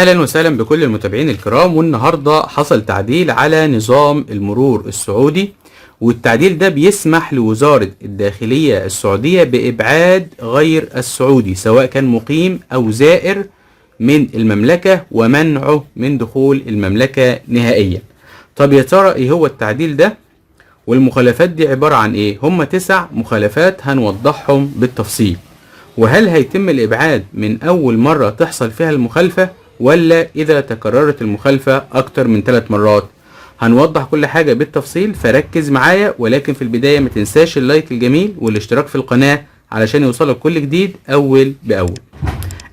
اهلا وسهلا بكل المتابعين الكرام. والنهارده حصل تعديل على نظام المرور السعودي، والتعديل ده بيسمح لوزارة الداخلية السعودية بإبعاد غير السعودي سواء كان مقيم أو زائر من المملكة ومنعه من دخول المملكة نهائيا. طب يا ترى ايه هو التعديل ده؟ والمخالفات دي عبارة عن ايه؟ هم 9 مخالفات هنوضحهم بالتفصيل. وهل هيتم الإبعاد من أول مرة تحصل فيها المخالفة ولا إذا تكررت المخالفة أكتر من 3 مرات؟ هنوضح كل حاجة بالتفصيل، فركز معايا. ولكن في البداية ما تنساش اللايك الجميل والاشتراك في القناة علشان يوصلك كل جديد أول بأول.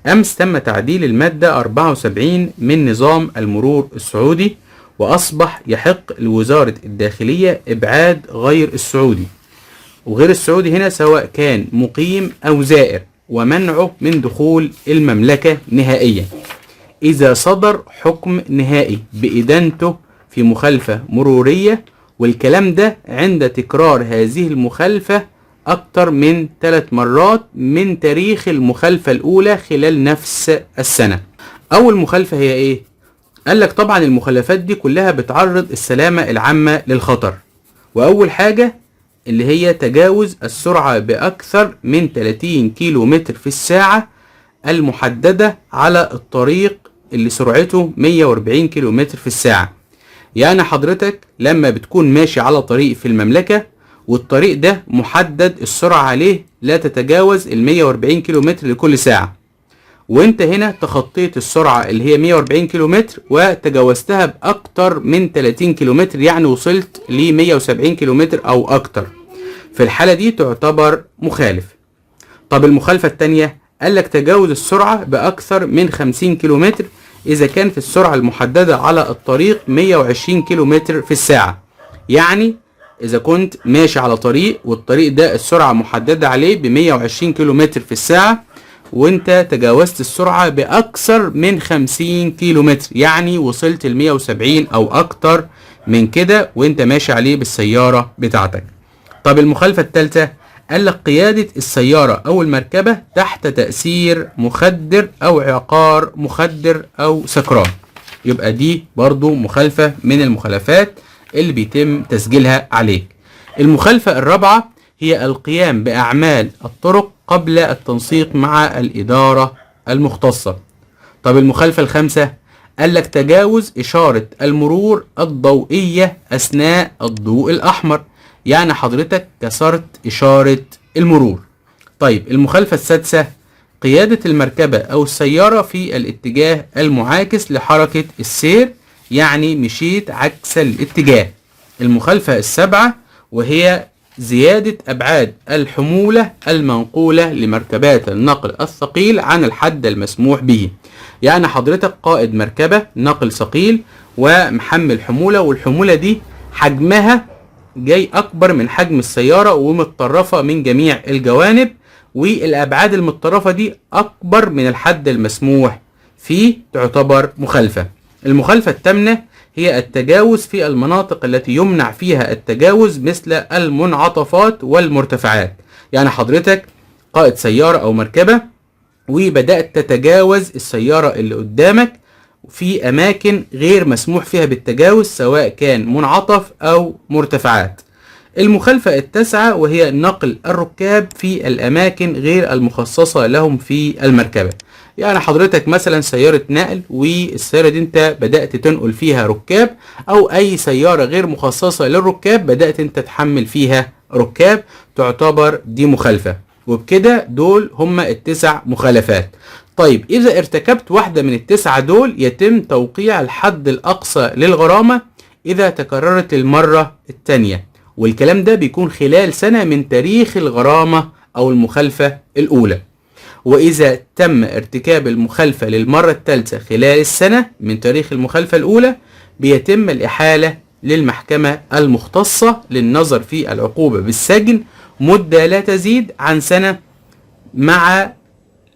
أمس تم تعديل المادة 74 من نظام المرور السعودي، وأصبح يحق لوزارة الداخلية إبعاد غير السعودي. وغير السعودي هنا سواء كان مقيم أو زائر، ومنعه من دخول المملكة نهائيا إذا صدر حكم نهائي بإدانته في مخالفة مرورية، والكلام ده عند تكرار هذه المخالفة أكتر من 3 مرات من تاريخ المخالفة الأولى خلال نفس السنة. أول مخالفة هي إيه؟ قالك طبعا المخالفات دي كلها بتعرض السلامة العامة للخطر. وأول حاجة اللي هي تجاوز السرعة بأكثر من 30 كيلو متر في الساعة المحددة على الطريق اللي سرعته 140 كيلو متر في الساعة. يعني حضرتك لما بتكون ماشي على طريق في المملكة والطريق ده محدد السرعة عليه لا تتجاوز 140 كيلو متر لكل ساعة، وانت هنا تخطيت السرعة اللي هي 140 كيلو متر وتجاوزتها بأكتر من 30 كيلو متر، يعني وصلت ل 170 كيلو متر أو أكتر، في الحالة دي تعتبر مخالف. طب المخالفة التانية قالك تجاوز السرعة بأكثر من 50 كيلو متر إذا كانت السرعة المحددة على الطريق 120 كيلو متر في الساعة. يعني إذا كنت ماشي على طريق والطريق ده السرعة محددة عليه ب 120 كيلو متر في الساعة، وانت تجاوزت السرعة بأكثر من 50 كيلو متر، يعني وصلت ل 170 أو أكتر من كده وانت ماشي عليه بالسيارة بتاعتك. طب المخالفة الثالثة قال لك قيادة السيارة أو المركبة تحت تأثير مخدر أو عقار مخدر أو سكران، يبقى دي برضو مخالفة من المخالفات اللي بيتم تسجيلها عليك. المخالفة الرابعة هي القيام بأعمال الطرق قبل التنسيق مع الإدارة المختصة. طب المخالفة الخامسة قال لك تجاوز إشارة المرور الضوئية أثناء الضوء الأحمر، يعني حضرتك كسرت إشارة المرور. طيب المخالفة السادسة قيادة المركبة أو السيارة في الاتجاه المعاكس لحركة السير، يعني مشيت عكس الاتجاه. المخالفة السابعة وهي زيادة أبعاد الحمولة المنقولة لمركبات النقل الثقيل عن الحد المسموح به. يعني حضرتك قائد مركبة نقل ثقيل ومحمل حمولة، والحمولة دي حجمها جاي أكبر من حجم السيارة ومتطرفة من جميع الجوانب، والأبعاد المتطرفة دي أكبر من الحد المسموح فيه، تعتبر مخالفة. المخالفة الثامنة هي التجاوز في المناطق التي يمنع فيها التجاوز مثل المنعطفات والمرتفعات. يعني حضرتك قائد سيارة أو مركبة وبدأت تتجاوز السيارة اللي قدامك في أماكن غير مسموح فيها بالتجاوز سواء كان منعطف أو مرتفعات. المخالفة التاسعة وهي نقل الركاب في الأماكن غير المخصصة لهم في المركبة. يعني حضرتك مثلا سيارة نقل والسيارة دي انت بدأت تنقل فيها ركاب، أو أي سيارة غير مخصصة للركاب بدأت انت تحمل فيها ركاب، تعتبر دي مخالفة. وبكده دول هم ال9 مخالفات. طيب إذا ارتكبت واحدة من ال9 دول يتم توقيع الحد الأقصى للغرامة إذا تكررت المرة الثانية، والكلام ده بيكون خلال سنة من تاريخ الغرامة أو المخالفة الأولى. وإذا تم ارتكاب المخالفة للمرة الثالثة خلال السنة من تاريخ المخالفة الأولى بيتم الإحالة للمحكمة المختصة للنظر في العقوبة بالسجن مدة لا تزيد عن سنة، مع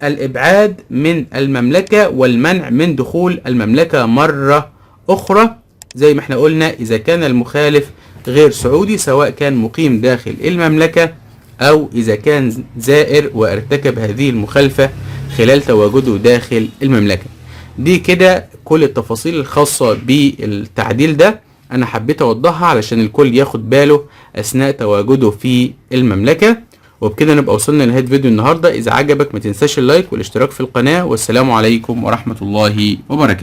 الإبعاد من المملكة والمنع من دخول المملكة مرة أخرى. زي ما احنا قلنا إذا كان المخالف غير سعودي سواء كان مقيم داخل المملكة أو إذا كان زائر وارتكب هذه المخالفة خلال تواجده داخل المملكة. دي كده كل التفاصيل الخاصة بالتعديل ده، انا حبيت اوضحها علشان الكل ياخد باله اثناء تواجده في المملكة. وبكده نبقى وصلنا لنهاية فيديو النهاردة. اذا عجبك ما تنساش اللايك والاشتراك في القناة، والسلام عليكم ورحمة الله وبركاته.